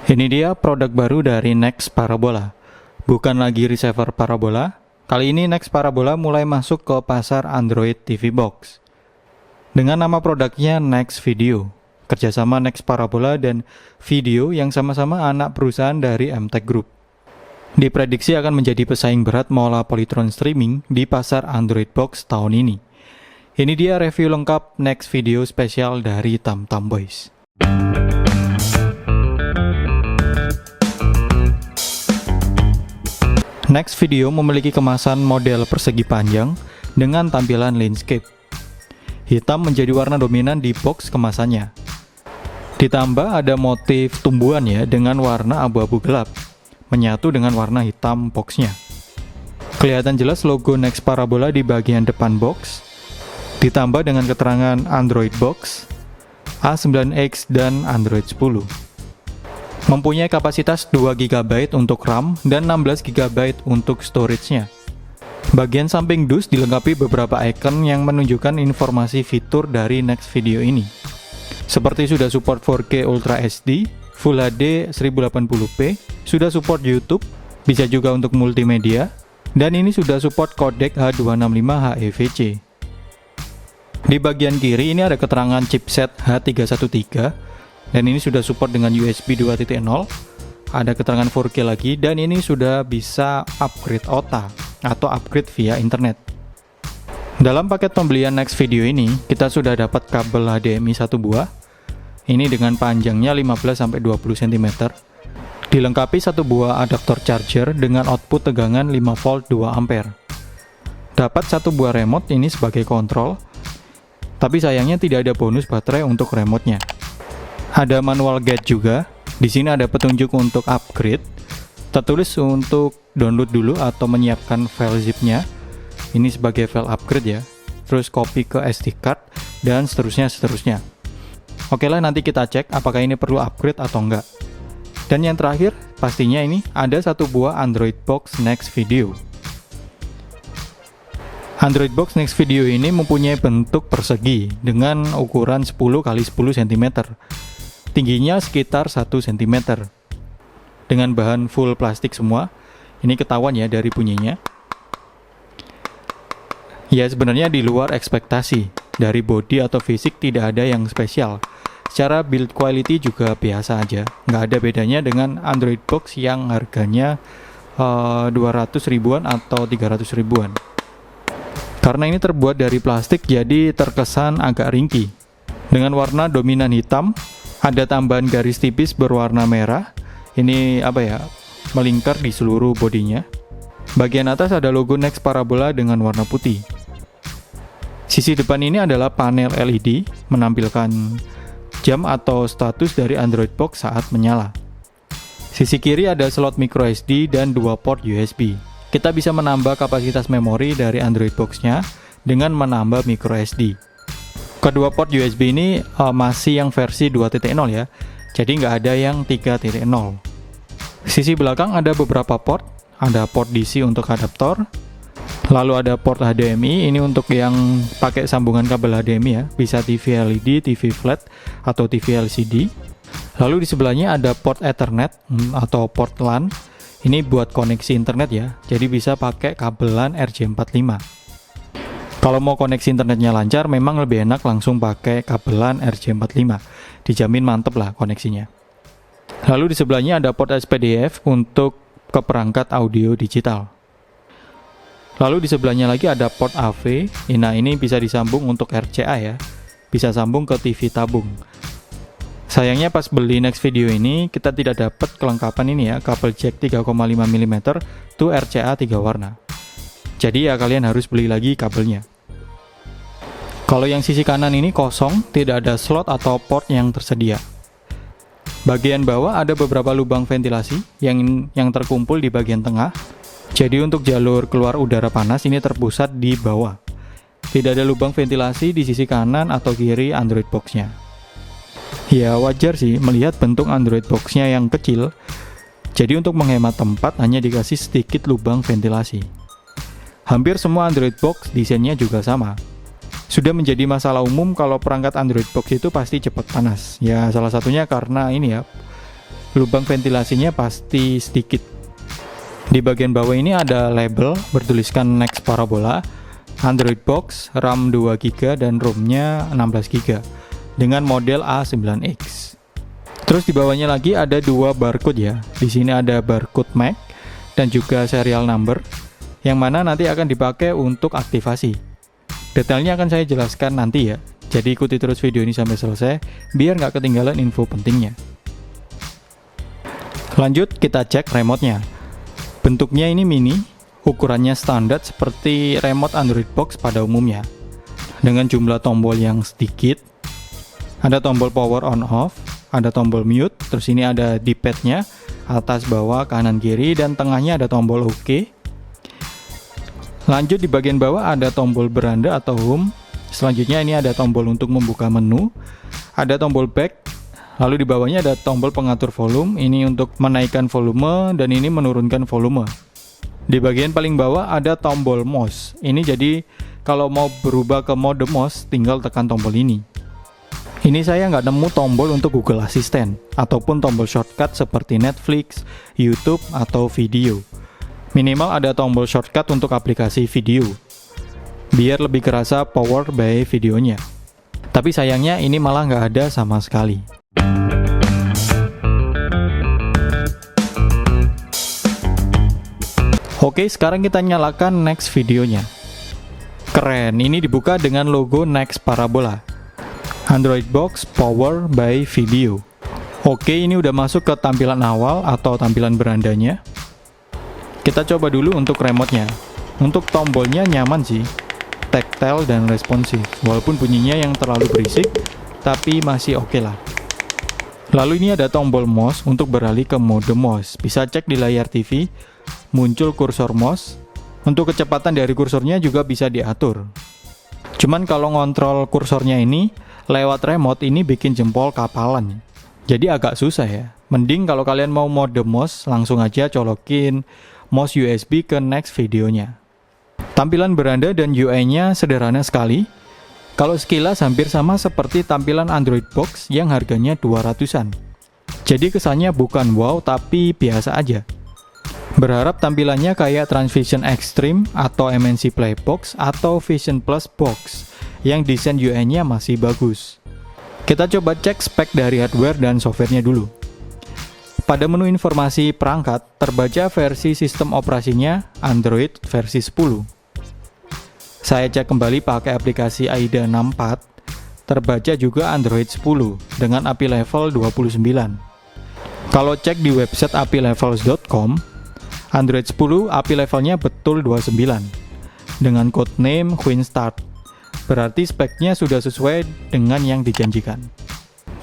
Ini dia produk baru dari Next Parabola. Bukan lagi receiver parabola. Kali ini Next Parabola mulai masuk ke pasar Android TV Box. Dengan nama produknya Next Video, kerjasama Next Parabola dan Video yang sama-sama anak perusahaan dari MTech Group. Diprediksi akan menjadi pesaing berat Mola Polytron Streaming di pasar Android Box tahun ini. Ini dia review lengkap Next Video spesial dari Tamtam Boys. Next Video memiliki kemasan model persegi panjang dengan tampilan landscape. Hitam menjadi warna dominan di box kemasannya. Ditambah ada motif tumbuhan ya dengan warna abu-abu gelap, menyatu dengan warna hitam boxnya. Kelihatan jelas logo Next Parabola di bagian depan box, ditambah dengan keterangan Android Box, A9X dan Android 10. Mempunyai kapasitas 2 GB untuk RAM dan 16 GB untuk storage-nya. Bagian samping dus dilengkapi beberapa icon yang menunjukkan informasi fitur dari Next Video ini. Seperti sudah support 4K Ultra HD, Full HD 1080p, sudah support YouTube, bisa juga untuk multimedia, dan ini sudah support codec H265 HEVC. Di bagian kiri ini ada keterangan chipset H313, dan ini sudah support dengan USB 2.0, ada keterangan 4K lagi, dan ini sudah bisa upgrade OTA atau upgrade via internet. Dalam paket pembelian Next Video ini, kita sudah dapat kabel HDMI 1 buah, ini dengan panjangnya 15-20 cm, dilengkapi 1 buah adaptor charger dengan output tegangan 5V 2A. Dapat 1 buah remote ini sebagai kontrol, tapi sayangnya tidak ada bonus baterai untuk remote-nya. Ada manual guide juga. Di sini ada petunjuk untuk upgrade. Tertulis untuk download dulu atau menyiapkan file zip-nya. Ini sebagai file upgrade ya. Terus copy ke SD card dan seterusnya. Oke lah, nanti kita cek apakah ini perlu upgrade atau enggak. Dan yang terakhir, pastinya ini ada 1 buah Android Box Next Video. Android Box Next Video ini mempunyai bentuk persegi dengan ukuran 10x10 cm. Tingginya sekitar 1 cm. Dengan bahan full plastik semua. Ini ketahuan ya dari bunyinya. Ya sebenarnya di luar ekspektasi. Dari body atau fisik tidak ada yang spesial. Secara build quality juga biasa aja. Nggak ada bedanya dengan Android Box yang harganya 200 ribuan atau 300 ribuan. Karena ini terbuat dari plastik jadi terkesan agak ringkih. Dengan warna dominan hitam, ada tambahan garis tipis berwarna merah. Ini melingkar di seluruh bodinya. Bagian atas ada logo Next Parabola dengan warna putih. Sisi depan ini adalah panel LED menampilkan jam atau status dari Android Box saat menyala. Sisi kiri ada slot microSD dan 2 port USB. Kita bisa menambah kapasitas memori dari Android Box-nya dengan menambah microSD. Kedua port USB ini masih yang versi 2.0 ya, jadi nggak ada yang 3.0. Sisi belakang ada beberapa port, ada port DC untuk adaptor, lalu ada port HDMI, ini untuk yang pakai sambungan kabel HDMI ya, bisa TV LED, TV flat, atau TV LCD. Lalu di sebelahnya ada port Ethernet atau port LAN, ini buat koneksi internet ya, jadi bisa pakai kabel LAN RJ45. Kalau mau koneksi internetnya lancar, memang lebih enak langsung pakai kabel LAN RJ45. Dijamin mantep lah koneksinya. Lalu di sebelahnya ada port SPDIF untuk ke perangkat audio digital. Lalu di sebelahnya lagi ada port AV. Nah ini bisa disambung untuk RCA ya. Bisa sambung ke TV tabung. Sayangnya pas beli Next Video ini kita tidak dapat kelengkapan ini ya, kabel jack 3,5 mm to RCA 3 warna. Jadi ya kalian harus beli lagi kabelnya. Kalau yang sisi kanan ini kosong, tidak ada slot atau port yang tersedia. Bagian bawah ada beberapa lubang ventilasi yang terkumpul di bagian tengah. Jadi untuk jalur keluar udara panas ini terpusat di bawah. Tidak ada lubang ventilasi di sisi kanan atau kiri Android Box-nya. Ya wajar sih melihat bentuk Android Box-nya yang kecil. Jadi untuk menghemat tempat hanya dikasih sedikit lubang ventilasi. Hampir semua Android Box desainnya juga sama. Sudah menjadi masalah umum kalau perangkat Android Box itu pasti cepat panas. Ya salah satunya karena ini ya, lubang ventilasinya pasti sedikit. Di bagian bawah ini ada label bertuliskan Next Parabola, Android box, RAM 2GB dan ROM-nya 16GB dengan model A9X. Terus di bawahnya lagi ada dua barcode ya. Di sini ada barcode MAC dan juga serial number yang mana nanti akan dipakai untuk aktivasi. Detailnya akan saya jelaskan nanti ya. Jadi ikuti terus video ini sampai selesai biar nggak ketinggalan info pentingnya. Lanjut kita cek remote-nya. Bentuknya ini mini, ukurannya standar seperti remote Android box pada umumnya. Dengan jumlah tombol yang sedikit, ada tombol power on off, ada tombol mute, terus ini ada D-pad-nya, atas, bawah, kanan, kiri, dan tengahnya ada tombol OK. Lanjut di bagian bawah ada tombol beranda atau home. Selanjutnya ini ada tombol untuk membuka menu, ada tombol back. Lalu di bawahnya ada tombol pengatur volume, ini untuk menaikkan volume dan ini menurunkan volume. Di bagian paling bawah ada tombol mouse. Ini jadi kalau mau berubah ke mode mouse tinggal tekan tombol ini. Ini saya nggak nemu tombol untuk Google Assistant ataupun tombol shortcut seperti Netflix, YouTube, atau video. Minimal ada tombol shortcut untuk aplikasi video, biar lebih kerasa power by videonya. Tapi sayangnya ini malah nggak ada sama sekali. Oke, sekarang kita nyalakan Next videonya. Keren, ini dibuka dengan logo Next Parabola. Android box power by video. Oke, ini udah masuk ke tampilan awal atau tampilan berandanya. Kita coba dulu untuk remote-nya. Untuk tombolnya nyaman sih, tactile dan responsif. Walaupun bunyinya yang terlalu berisik, tapi masih oke lah. Lalu ini ada tombol mouse untuk beralih ke mode mouse. Bisa cek di layar TV, muncul kursor mouse. Untuk kecepatan dari kursornya juga bisa diatur. Cuman kalau ngontrol kursornya ini lewat remote ini bikin jempol kapalan. Jadi agak susah ya. Mending kalau kalian mau mode mouse langsung aja colokin mouse USB ke Next videonya. Tampilan beranda dan UI-nya sederhana sekali. Kalau sekilas hampir sama seperti tampilan Android box yang harganya 200-an. Jadi kesannya bukan wow tapi biasa aja. Berharap tampilannya kayak Transvision Extreme atau MNC Playbox atau Vision Plus Box yang desain UI-nya masih bagus. Kita coba cek spek dari hardware dan softwarenya dulu. Pada menu informasi perangkat terbaca versi sistem operasinya Android versi 10. Saya cek kembali pakai aplikasi AIDA 64, terbaca juga Android 10 dengan API level 29. Kalau cek di website apilevels.com, Android 10 API levelnya betul 29 dengan codename Queen Start. Berarti speknya sudah sesuai dengan yang dijanjikan.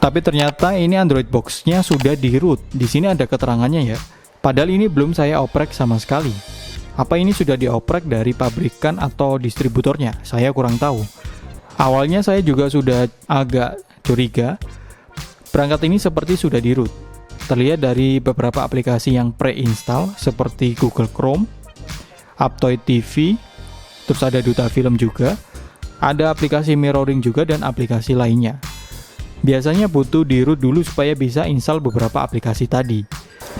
Tapi ternyata ini Android box-nya sudah di root. Di sini ada keterangannya ya. Padahal ini belum saya oprek sama sekali. Apa ini sudah dioprek dari pabrikan atau distributornya? Saya kurang tahu. Awalnya saya juga sudah agak curiga. Perangkat ini seperti sudah di root. Terlihat dari beberapa aplikasi yang pre-install seperti Google Chrome, Aptoide TV, terus ada Duta Film juga, ada aplikasi mirroring juga dan aplikasi lainnya. Biasanya butuh di root dulu supaya bisa install beberapa aplikasi tadi.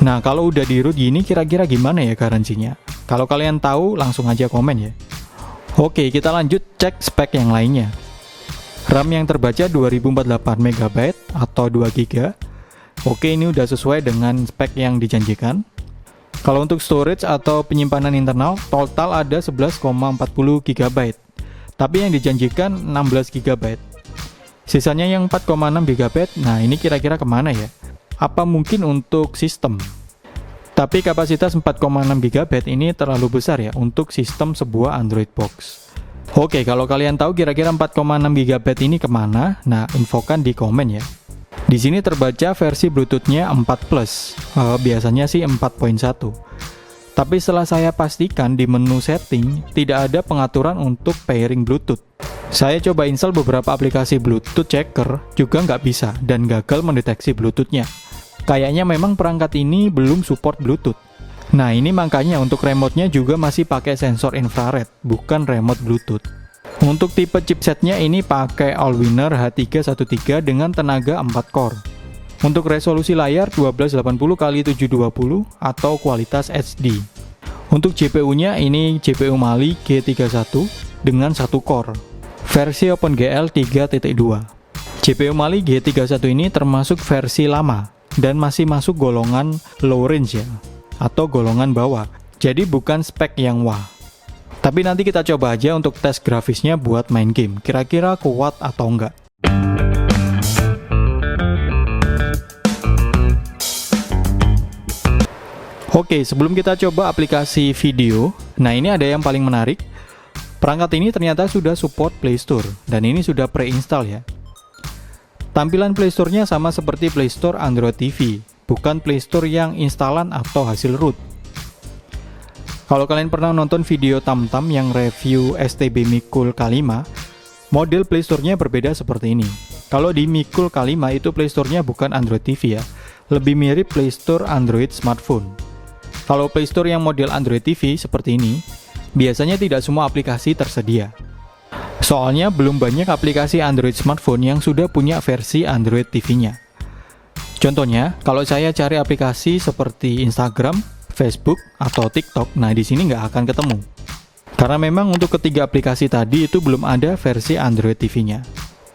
Nah, kalau udah di root gini kira-kira gimana ya garansinya? Kalau kalian tahu langsung aja komen ya. Oke, kita lanjut cek spek yang lainnya. RAM yang terbaca 2048MB atau 2GB. Oke, ini udah sesuai dengan spek yang dijanjikan. Kalau untuk storage atau penyimpanan internal, total ada 11,40GB. Tapi yang dijanjikan 16GB. Sisanya yang 4,6GB, nah ini kira-kira kemana ya? Apa mungkin untuk sistem? Tapi kapasitas 4,6GB ini terlalu besar ya untuk sistem sebuah Android box. Oke, kalau kalian tahu kira-kira 4,6GB ini kemana? Nah, infokan di komen ya. Di sini terbaca versi Bluetooth-nya 4+, biasanya sih 4.1. Tapi setelah saya pastikan di menu setting, tidak ada pengaturan untuk pairing Bluetooth. Saya coba install beberapa aplikasi Bluetooth checker, juga nggak bisa, dan gagal mendeteksi Bluetooth-nya. Kayaknya memang perangkat ini belum support Bluetooth. Nah, ini makanya untuk remote-nya juga masih pakai sensor infrared, bukan remote Bluetooth. Untuk tipe chipsetnya ini pakai Allwinner H313 dengan tenaga 4 core. Untuk resolusi layar 1280x720 atau kualitas HD. Untuk GPU-nya ini GPU Mali G31 dengan 1 core, versi OpenGL 3.2. GPU Mali G31 ini termasuk versi lama dan masih masuk golongan low range ya, atau golongan bawah. Jadi bukan spek yang wah. Tapi nanti kita coba aja untuk tes grafisnya buat main game, kira-kira kuat atau enggak. Oke, sebelum kita coba aplikasi video, nah ini ada yang paling menarik. Perangkat ini ternyata sudah support Play Store, dan ini sudah pre-install ya. Tampilan Play Store-nya sama seperti Play Store Android TV, bukan Play Store yang instalan atau hasil root. Kalau kalian pernah nonton video Tamtam yang review STB Mikul K5, model Play Store-nya berbeda seperti ini. Kalau di Mikul K5 itu Play Store-nya bukan Android TV ya, lebih mirip Play Store Android smartphone. Kalau Play Store yang model Android TV seperti ini, biasanya tidak semua aplikasi tersedia. Soalnya belum banyak aplikasi Android smartphone yang sudah punya versi Android TV-nya. Contohnya, kalau saya cari aplikasi seperti Instagram, Facebook, atau TikTok, nah di sini nggak akan ketemu. Karena memang untuk ketiga aplikasi tadi itu belum ada versi Android TV-nya.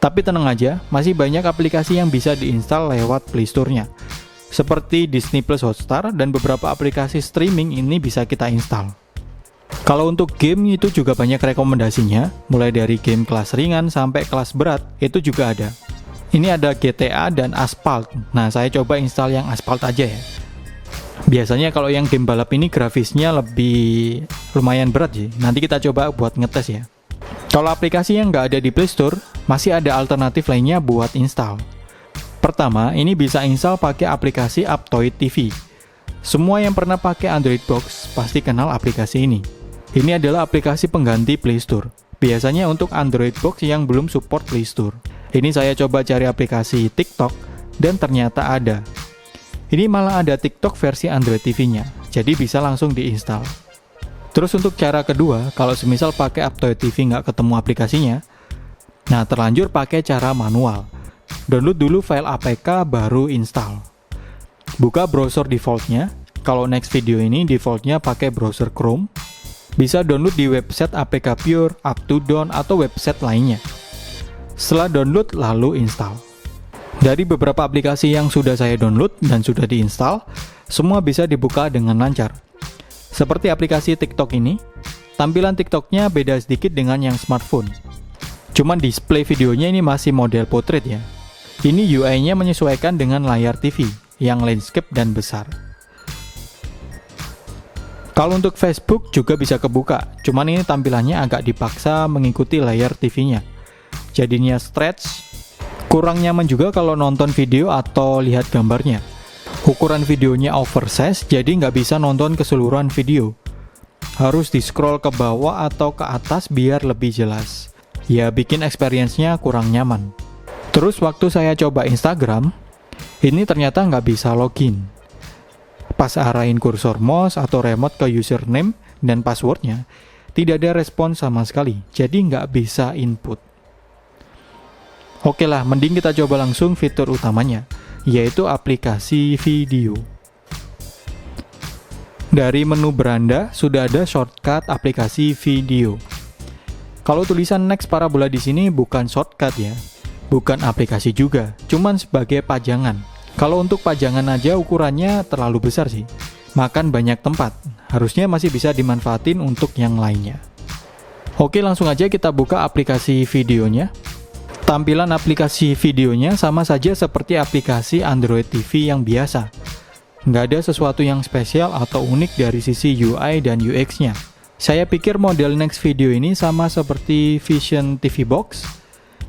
Tapi tenang aja, masih banyak aplikasi yang bisa diinstal lewat Play Store-nya. Seperti Disney Plus Hotstar dan beberapa aplikasi streaming ini bisa kita install. Kalau untuk game itu juga banyak rekomendasinya, mulai dari game kelas ringan sampai kelas berat, itu juga ada. Ini ada GTA dan Asphalt. Nah, saya coba install yang Asphalt aja ya. Biasanya kalau yang game balap ini grafisnya lebih lumayan berat sih. Nanti kita coba buat ngetes ya. Kalau aplikasi yang nggak ada di Play Store, masih ada alternatif lainnya buat install. Pertama, ini bisa install pakai aplikasi Aptoide TV. Semua yang pernah pakai Android Box pasti kenal aplikasi ini. Ini adalah aplikasi pengganti Play Store. Biasanya untuk Android Box yang belum support Play Store. Ini saya coba cari aplikasi TikTok dan ternyata ada. Ini malah ada TikTok versi Android TV-nya, jadi bisa langsung diinstal. Terus untuk cara kedua, kalau semisal pakai Aptoide TV nggak ketemu aplikasinya, nah terlanjur pakai cara manual. Download dulu file APK baru install. Buka browser defaultnya. Kalau next video ini defaultnya pakai browser Chrome. Bisa download di website APK Pure, UpToDown, atau website lainnya. Setelah download lalu install. Dari beberapa aplikasi yang sudah saya download dan sudah diinstal, semua bisa dibuka dengan lancar. Seperti aplikasi TikTok ini, tampilan TikToknya beda sedikit dengan yang smartphone. Cuman display videonya ini masih model portrait ya. Ini UI-nya menyesuaikan dengan layar TV, yang landscape dan besar. Kalau untuk Facebook juga bisa kebuka, cuman ini tampilannya agak dipaksa mengikuti layar TV-nya. Jadinya stretch, kurang nyaman juga kalau nonton video atau lihat gambarnya. Ukuran videonya oversize, jadi nggak bisa nonton keseluruhan video. Harus di-scroll ke bawah atau ke atas biar lebih jelas. Ya bikin experience-nya kurang nyaman. Terus waktu saya coba Instagram, ini ternyata nggak bisa login. Pas arahin kursor mouse atau remote ke username dan passwordnya, tidak ada respon sama sekali, jadi nggak bisa input. Oke lah, mending kita coba langsung fitur utamanya, yaitu aplikasi video. Dari menu beranda, sudah ada shortcut aplikasi video. Kalau tulisan next parabola di sini bukan shortcut ya. Bukan aplikasi juga, cuman sebagai pajangan. Kalau untuk pajangan aja ukurannya terlalu besar sih. Makan banyak tempat, harusnya masih bisa dimanfaatin untuk yang lainnya. Oke, langsung aja kita buka aplikasi videonya. Tampilan aplikasi videonya sama saja seperti aplikasi Android TV yang biasa. Nggak ada sesuatu yang spesial atau unik dari sisi UI dan UX-nya. Saya pikir model next video ini sama seperti Vision TV Box,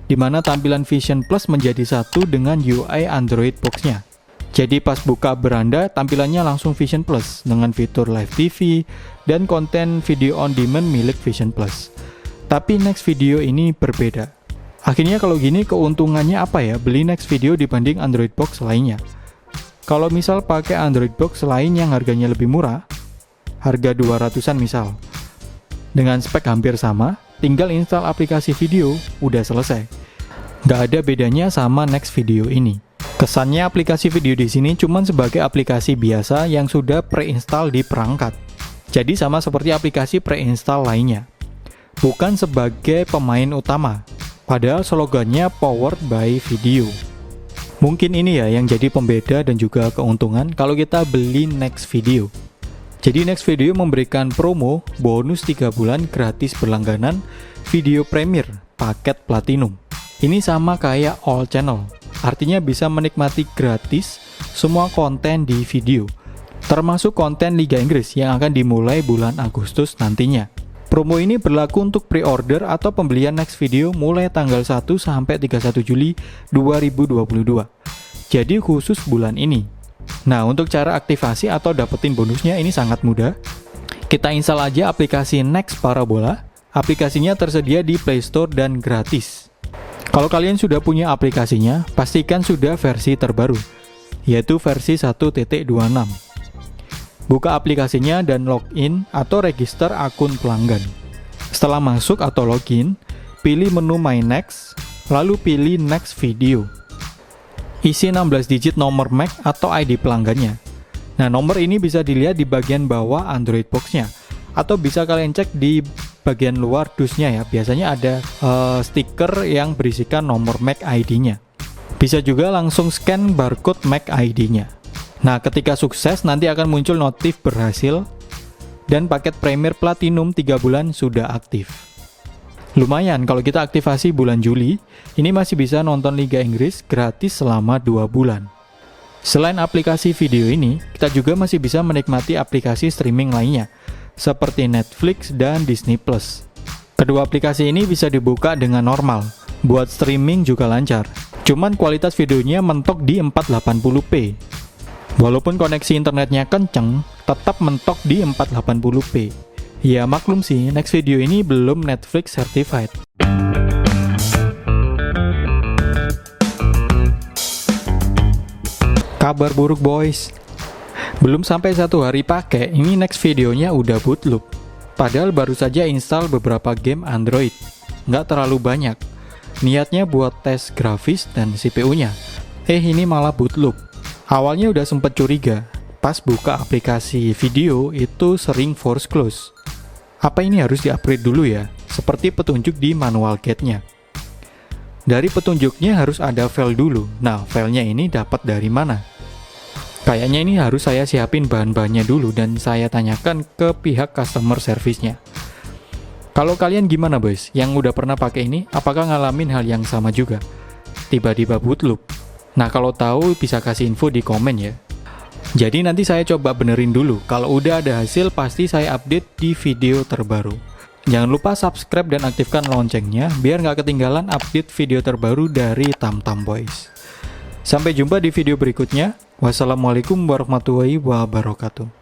di mana tampilan Vision Plus menjadi satu dengan UI Android Box-nya. Jadi pas buka beranda, tampilannya langsung Vision Plus dengan fitur Live TV dan konten video on demand milik Vision Plus. Tapi next video ini berbeda. Akhirnya kalau gini keuntungannya apa ya beli next video dibanding Android Box lainnya? Kalau misal pakai Android Box lain yang harganya lebih murah, harga 200-an misal, dengan spek hampir sama, tinggal install aplikasi video, udah selesai. Nggak ada bedanya sama next video ini. Kesannya aplikasi video di sini cuma sebagai aplikasi biasa yang sudah pre-install di perangkat. Jadi sama seperti aplikasi pre-install lainnya. Bukan sebagai pemain utama. Padahal slogannya powered by video. Mungkin ini ya yang jadi pembeda dan juga keuntungan kalau kita beli Next Video. Jadi Next Video memberikan promo bonus 3 bulan gratis berlangganan video premier paket platinum. Ini sama kayak all channel. Artinya bisa menikmati gratis semua konten di video, termasuk konten Liga Inggris yang akan dimulai bulan Agustus nantinya. Promo ini berlaku untuk pre-order atau pembelian Next Video mulai tanggal 1 sampai 31 Juli 2022. Jadi khusus bulan ini. Nah, untuk cara aktivasi atau dapetin bonusnya ini sangat mudah. Kita install aja aplikasi Next Parabola. Aplikasinya tersedia di Play Store dan gratis. Kalau kalian sudah punya aplikasinya, pastikan sudah versi terbaru, yaitu versi 1.26. Buka aplikasinya dan login atau register akun pelanggan. Setelah masuk atau login, pilih menu My Next, lalu pilih Next Video. Isi 16 digit nomor MAC atau ID pelanggannya. Nah, nomor ini bisa dilihat di bagian bawah Android Box-nya, atau bisa kalian cek di bagian luar dusnya ya. Biasanya ada stiker yang berisikan nomor MAC ID-nya. Bisa juga langsung scan barcode MAC ID-nya. Nah, ketika sukses nanti akan muncul notif berhasil dan paket Premier Platinum 3 bulan sudah aktif. Lumayan kalau kita aktivasi bulan Juli, ini masih bisa nonton Liga Inggris gratis selama 2 bulan. Selain aplikasi video ini, kita juga masih bisa menikmati aplikasi streaming lainnya seperti Netflix dan Disney+. Kedua aplikasi ini bisa dibuka dengan normal, buat streaming juga lancar. Cuman kualitas videonya mentok di 480p. Walaupun koneksi internetnya kenceng, tetap mentok di 480p. Ya maklum sih, Next Video ini belum Netflix certified. Kabar buruk boys. Belum sampai 1 hari pakai, ini Next Videonya udah bootloop. Padahal baru saja install beberapa game Android. Nggak terlalu banyak. Niatnya buat tes grafis dan CPU-nya. Ini malah bootloop. Awalnya udah sempet curiga. Pas buka aplikasi video, itu sering force close. Apa ini harus di-upgrade dulu ya? Seperti petunjuk di manual guide-nya. Dari petunjuknya harus ada file dulu. Nah, filenya ini dapat dari mana? Kayaknya ini harus saya siapin bahan-bahannya dulu dan saya tanyakan ke pihak customer service-nya. Kalau kalian gimana boys? Yang udah pernah pakai ini, apakah ngalamin hal yang sama juga? Tiba-tiba bootloop. Nah, kalau tahu bisa kasih info di komen ya. Jadi nanti saya coba benerin dulu. Kalau udah ada hasil, pasti saya update di video terbaru. Jangan lupa subscribe dan aktifkan loncengnya, biar nggak ketinggalan update video terbaru dari Tamtam Boys. Sampai jumpa di video berikutnya. Wassalamualaikum warahmatullahi wabarakatuh.